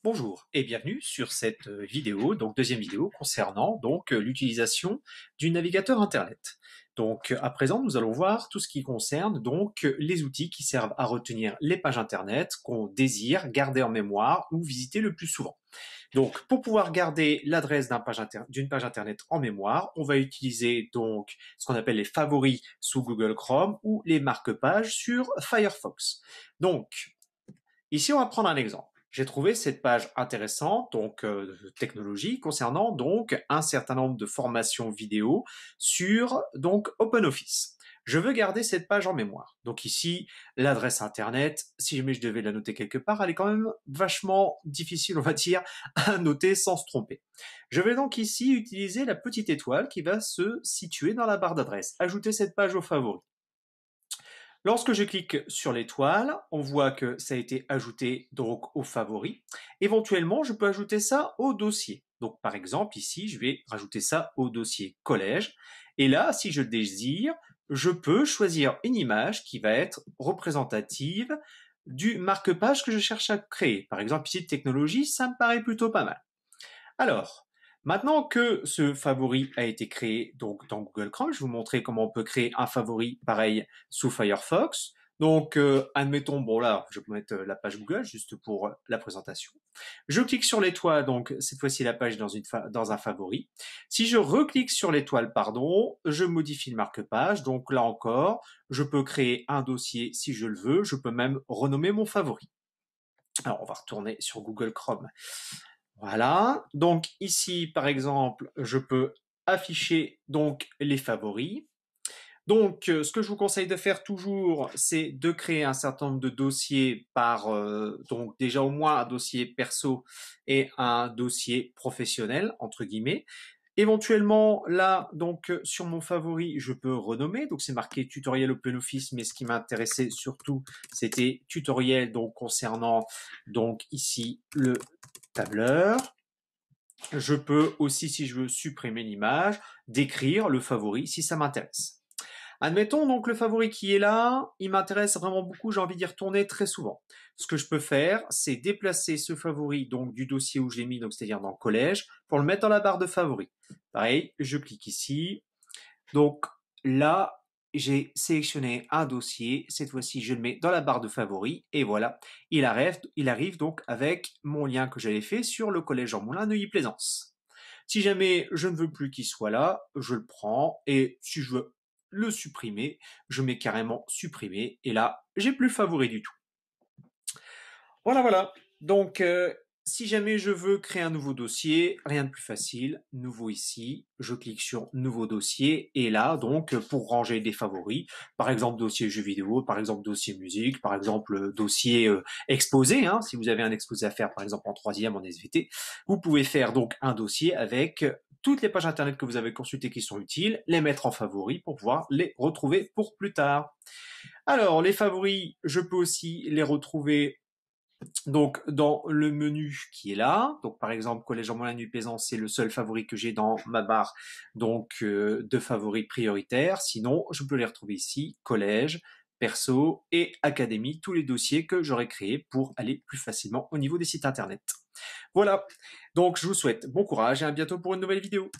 Bonjour et bienvenue sur cette vidéo, donc deuxième vidéo concernant l'utilisation du navigateur internet. Donc à présent nous allons voir tout ce qui concerne les outils qui servent à retenir les pages internet qu'on désire garder en mémoire ou visiter le plus souvent. Donc pour pouvoir garder l'adresse d'une page internet en mémoire, on va utiliser donc ce qu'on appelle les favoris sous Google Chrome ou les marque-pages sur Firefox. Donc ici, on va prendre un exemple. J'ai trouvé cette page intéressante, de technologie, concernant donc un certain nombre de formations vidéo sur OpenOffice. Je veux garder cette page en mémoire. Donc ici, l'adresse internet, si jamais je devais la noter quelque part, elle est quand même vachement difficile, on va dire, à noter sans se tromper. Je vais donc ici utiliser la petite étoile qui va se situer dans la barre d'adresse. Ajouter cette page aux favoris. Lorsque je clique sur l'étoile, on voit que ça a été ajouté donc aux favoris. Éventuellement, je peux ajouter ça au dossier. Donc, par exemple, ici, je vais rajouter ça au dossier collège. Et là, si je le désire, je peux choisir une image qui va être représentative du marque-page que je cherche à créer. Par exemple, ici, technologie, ça me paraît plutôt pas mal. Alors, maintenant que ce favori a été créé donc dans Google Chrome, je vais vous montrer comment on peut créer un favori pareil sous Firefox. Donc, admettons, bon là, je peux mettre la page Google juste pour la présentation. Je clique sur l'étoile, donc cette fois-ci la page est dans un favori. Si je reclique sur l'étoile, pardon, je modifie le marque-page. Donc là encore, je peux créer un dossier si je le veux. Je peux même renommer mon favori. Alors, on va retourner sur Google Chrome. Voilà. Donc ici, par exemple, je peux afficher donc les favoris. Donc, ce que je vous conseille de faire toujours, c'est de créer un certain nombre de dossiers donc déjà au moins un dossier perso et un dossier professionnel, entre guillemets. Éventuellement, là, donc sur mon favori, je peux renommer. Donc c'est marqué tutoriel OpenOffice, mais ce qui m'intéressait surtout, c'était tutoriel donc concernant donc ici le tableur. Je peux aussi, si je veux supprimer l'image, décrire le favori si ça m'intéresse. Admettons donc le favori qui est là, il m'intéresse vraiment beaucoup, j'ai envie d'y retourner très souvent. Ce que je peux faire, c'est déplacer ce favori donc du dossier où je l'ai mis, donc c'est-à-dire dans le collège, pour le mettre dans la barre de favoris. Pareil, je clique ici. Donc là, j'ai sélectionné un dossier. Cette fois-ci, je le mets dans la barre de favoris et voilà, il arrive donc avec mon lien que j'avais fait sur le collège Jean Moulin Neuilly-Plaisance. Si jamais je ne veux plus qu'il soit là, je le prends et si je veux le supprimer, je mets carrément supprimer et là, j'ai plus favori du tout. Voilà, voilà. Donc, si jamais je veux créer un nouveau dossier, rien de plus facile. Nouveau ici, je clique sur nouveau dossier et là, donc, pour ranger des favoris, par exemple dossier jeux vidéo, par exemple dossier musique, par exemple dossier exposé, hein, si vous avez un exposé à faire, par exemple en troisième en SVT, vous pouvez faire donc un dossier avec toutes les pages internet que vous avez consultées qui sont utiles, les mettre en favoris pour pouvoir les retrouver pour plus tard. Alors, les favoris, je peux aussi les retrouver donc dans le menu qui est là, donc par exemple Collège Jean Moulin Nuit-Plaisance, c'est le seul favori que j'ai dans ma barre de favoris prioritaires. Sinon, je peux les retrouver ici, collège, perso et académie, tous les dossiers que j'aurais créés pour aller plus facilement au niveau des sites internet. Voilà. Donc je vous souhaite bon courage et à bientôt pour une nouvelle vidéo.